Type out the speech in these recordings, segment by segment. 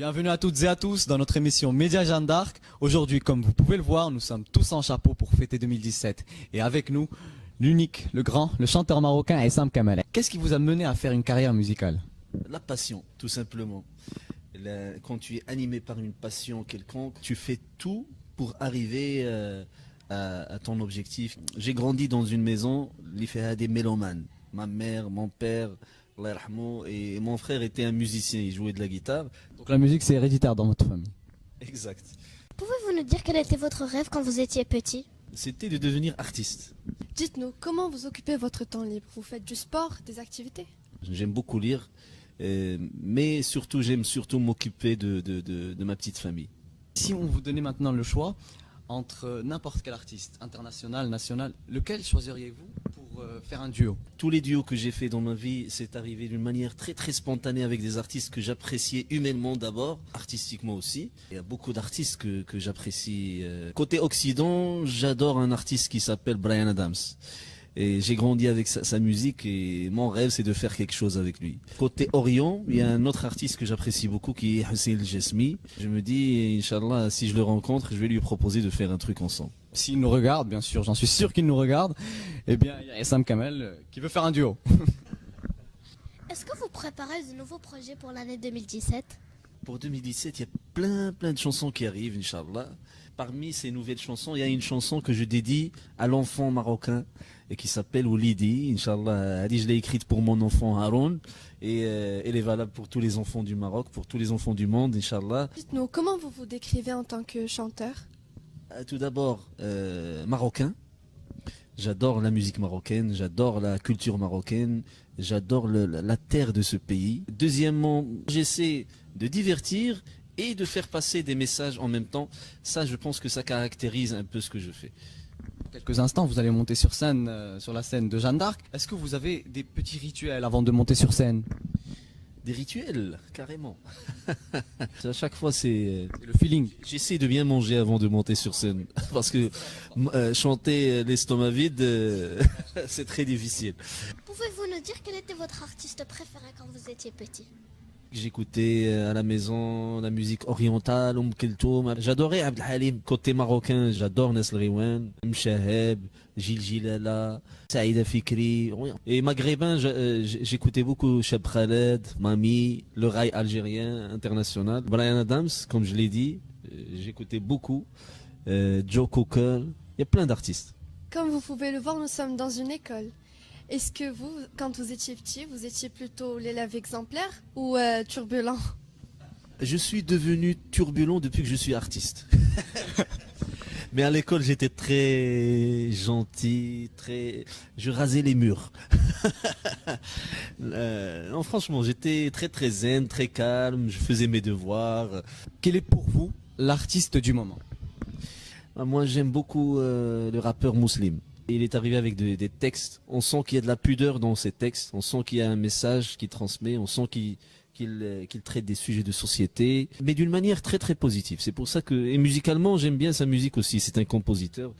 Bienvenue à toutes et à tous dans notre émission Média Jeanne d'Arc. Aujourd'hui, comme vous pouvez le voir, nous sommes tous en chapeau pour fêter 2017. Et avec nous, l'unique, le grand, le chanteur marocain Essam Kamel. Qu'est-ce qui vous a mené à faire une carrière musicale? La passion, tout simplement. Quand tu es animé par une passion quelconque, tu fais tout pour arriver à ton objectif. J'ai grandi dans une maison, il y avait des mélomanes. Ma mère, mon père, Allah yarhamou, et mon frère était un musicien, il jouait de la guitare. Donc la musique, c'est héréditaire dans votre famille. Exact. Pouvez-vous nous dire quel était votre rêve quand vous étiez petit? C'était de devenir artiste. Dites-nous, comment vous occupez votre temps libre? Vous faites du sport, des activités? J'aime beaucoup lire, mais surtout j'aime surtout m'occuper de ma petite famille. Si on vous donnait maintenant le choix entre n'importe quel artiste, international, national, lequel choisiriez-vous pour faire un duo? Tous les duos que j'ai fait dans ma vie, c'est arrivé d'une manière très très spontanée avec des artistes que j'appréciais humainement d'abord, artistiquement aussi. Il y a beaucoup d'artistes que j'apprécie. Côté Occident, j'adore un artiste qui s'appelle Bryan Adams. Et j'ai grandi avec sa musique et mon rêve c'est de faire quelque chose avec lui. Côté Orient, il y a un autre artiste que j'apprécie beaucoup qui est Hussein El Jesmi. Je me dis, Inch'Allah, si je le rencontre, je vais lui proposer de faire un truc ensemble. S'il nous regarde, bien sûr, j'en suis sûr qu'il nous regarde, eh bien il y a Essam Kamel qui veut faire un duo. Est-ce que vous préparez de nouveaux projets pour l'année 2017? Pour 2017, il y a plein de chansons qui arrivent, Inch'Allah. Parmi ces nouvelles chansons, il y a une chanson que je dédie à l'enfant marocain et qui s'appelle Oulidi. Inch'Allah, je l'ai écrite pour mon enfant Haroun et elle est valable pour tous les enfants du Maroc, pour tous les enfants du monde, Inch'Allah. Dites-nous, comment vous vous décrivez en tant que chanteur? Tout d'abord, marocain. J'adore la musique marocaine, j'adore la culture marocaine, j'adore la terre de ce pays. Deuxièmement, j'essaie de divertir et de faire passer des messages en même temps. Ça, je pense que ça caractérise un peu ce que je fais. Dans quelques instants, vous allez monter sur scène, sur la scène de Jeanne d'Arc. Est-ce que vous avez des petits rituels avant de monter sur scène? Des rituels, carrément. À chaque fois, c'est Le feeling. j'essaie de bien manger avant de monter sur scène. Parce que chanter l'estomac vide, c'est très difficile. Pouvez-vous nous dire quel était votre artiste préféré quand vous étiez petit? J'écoutais à la maison la musique orientale, Kulthum. J'adorais Abdel Halim. Côté marocain, j'adore Nesl Rewan, Mchaheb, Gil Gilala, Saïda Fikri. Et maghrébin, j'écoutais beaucoup Cheb Khaled, Mami, le rail algérien international. Bryan Adams, comme je l'ai dit, j'écoutais beaucoup. Joe Cocker, il y a plein d'artistes. Comme vous pouvez le voir, nous sommes dans une école. Est-ce que vous, quand vous étiez petit, vous étiez plutôt l'élève exemplaire ou turbulent? Je suis devenu turbulent depuis que je suis artiste. Mais à l'école, j'étais très gentil, je rasais les murs. Non, franchement, j'étais très zen, très calme, je faisais mes devoirs. Quel est pour vous l'artiste du moment? Moi, j'aime beaucoup le rappeur Muslim. Il est arrivé avec des textes. On sent qu'il y a de la pudeur dans ces textes. On sent qu'il y a un message qu'il transmet. On sent qu'il traite des sujets de société, mais d'une manière très positive. C'est pour ça que, et musicalement, j'aime bien sa musique aussi. C'est un compositeur.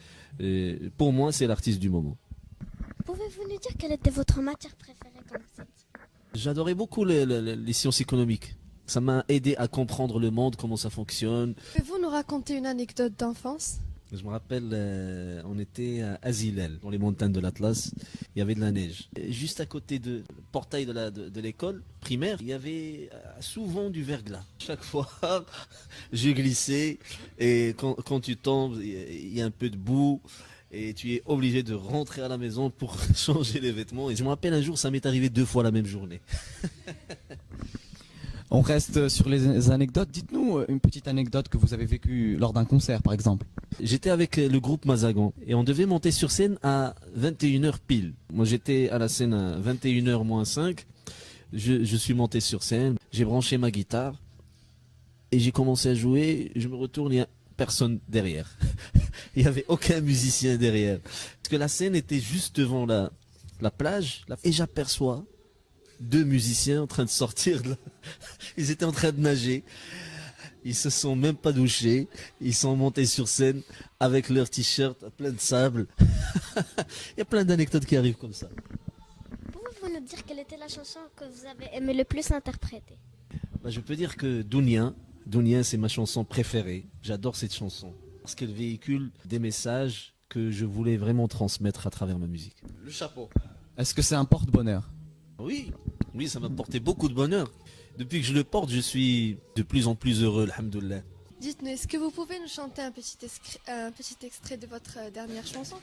Pour moi, c'est l'artiste du moment. Pouvez-vous nous dire quelle était votre matière préférée quand vous étiez? J'adorais beaucoup les sciences économiques. Ça m'a aidé à comprendre le monde, comment ça fonctionne. Pouvez-vous nous raconter une anecdote d'enfance? Je me rappelle, on était à Azilel, dans les montagnes de l'Atlas. Il y avait de la neige. Et juste à côté du portail de l'école primaire, il y avait souvent du verglas. Chaque fois, je glissais et quand tu tombes, il y a un peu de boue et tu es obligé de rentrer à la maison pour changer les vêtements. Et je me rappelle un jour, ça m'est arrivé 2 fois la même journée. On reste sur les anecdotes. Dites-nous une petite anecdote que vous avez vécue lors d'un concert, par exemple. J'étais avec le groupe Mazagan et on devait monter sur scène à 21h pile. Moi j'étais à la scène à 21h moins 5. Je suis monté sur scène, j'ai branché ma guitare et j'ai commencé à jouer. Je me retourne, il n'y a personne derrière. Il n'y avait aucun musicien derrière. Parce que la scène était juste devant la plage et j'aperçois 2 musiciens en train de sortir. Ils étaient en train de nager. Ils se sont même pas douchés. Ils sont montés sur scène avec leur t-shirt plein de sable. Il y a plein d'anecdotes qui arrivent comme ça. Pouvez-vous nous dire quelle était la chanson que vous avez aimé le plus interpréter? Je peux dire que Dounia, Dunia, c'est ma chanson préférée. J'adore cette chanson parce qu'elle véhicule des messages que je voulais vraiment transmettre à travers ma musique. Le chapeau. Est-ce que c'est un porte-bonheur? Oui, oui, ça m'a porté beaucoup de bonheur. Depuis que je le porte, je suis de plus en plus heureux, alhamdoulilah. Dites-nous, est-ce que vous pouvez nous chanter un petit extrait de votre dernière chanson?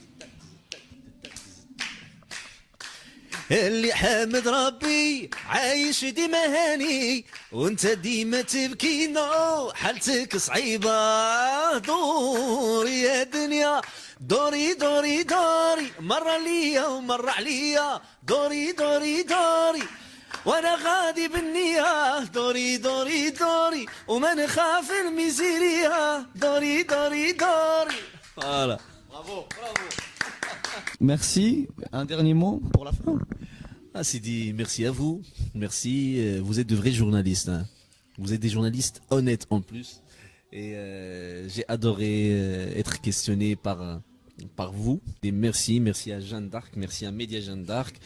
اللي حامد ربي عايش ديما هاني وانت ديما تبكي نو حالتك صعيبة دوري يا دنيا دوري دوري دوري مرة ليا ومرة عليا دوري دوري دوري وانا غادي بالنية دوري دوري دوري وما نخاف الميزيريا دوري دوري دوري Voilà. Bravo, bravo. Merci. Un dernier mot pour la fin. Ah, c'est dit, merci à vous. Merci. Vous êtes de vrais journalistes. Hein. Vous êtes des journalistes honnêtes en plus. Et j'ai adoré être questionné par vous. Et merci à Jeanne d'Arc, merci à Média Jeanne d'Arc.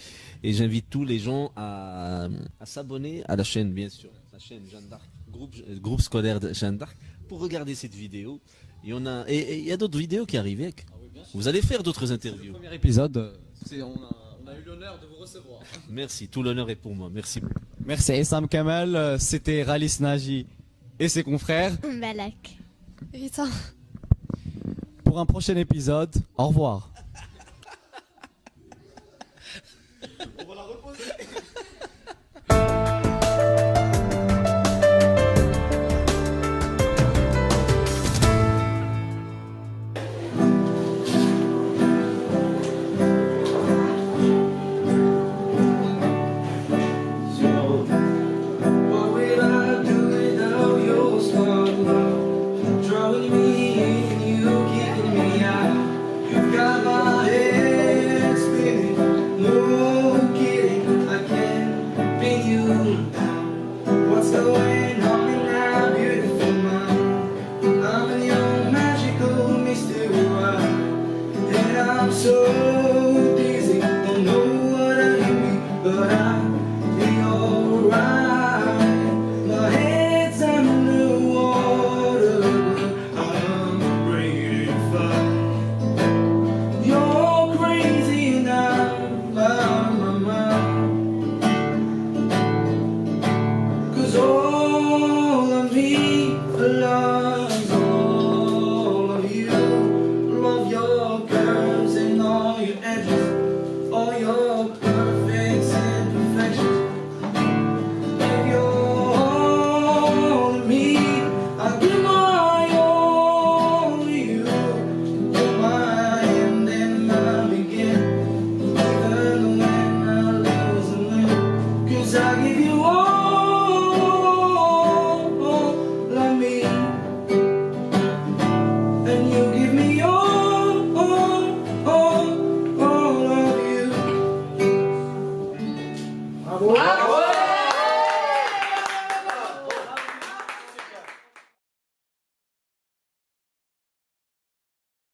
Et j'invite tous les gens à s'abonner à la chaîne, bien sûr. La chaîne Jeanne d'Arc, groupe scolaire de Jeanne d'Arc, pour regarder cette vidéo. Et il y a d'autres vidéos qui arrivent avec. Vous allez faire d'autres interviews. Le premier épisode, on a eu l'honneur de vous recevoir. Merci, tout l'honneur est pour moi. Merci beaucoup. Merci Essam Kamal, c'était Ralis Naji et ses confrères. Malak. Rita. Pour un prochain épisode, au revoir. Wow.